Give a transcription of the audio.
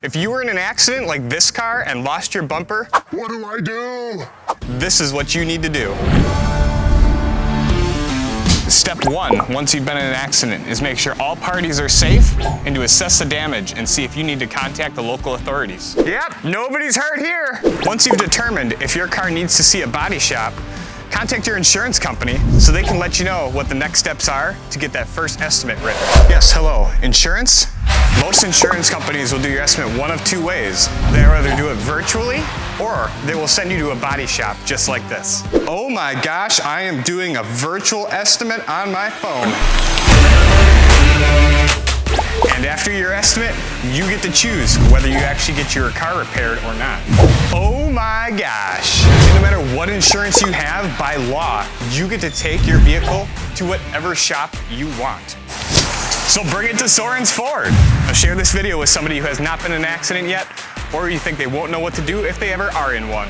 If you were in an accident like this car and lost your bumper, What do I do? this is what you need to do. Step 1, once you've been in an accident, is make sure all parties are safe and to assess the damage and see if you need to contact the local authorities. Yep, nobody's hurt here. Once you've determined if your car needs to see a body shop, contact your insurance company so they can let you know what the next steps are to get that first estimate written. Yes, hello, insurance? Most insurance companies will do your estimate one of two ways. They'll either do it virtually or they will send you to a body shop just like this. Oh my gosh, I am doing a virtual estimate on my phone. And after your estimate, you get to choose whether you actually get your car repaired or not. Oh my gosh. And no matter what insurance you have, by law, you get to take your vehicle to whatever shop you want. So bring it to Soren's Ford. Now share this video with somebody who has not been in an accident yet, or you think they won't know what to do if they ever are in one.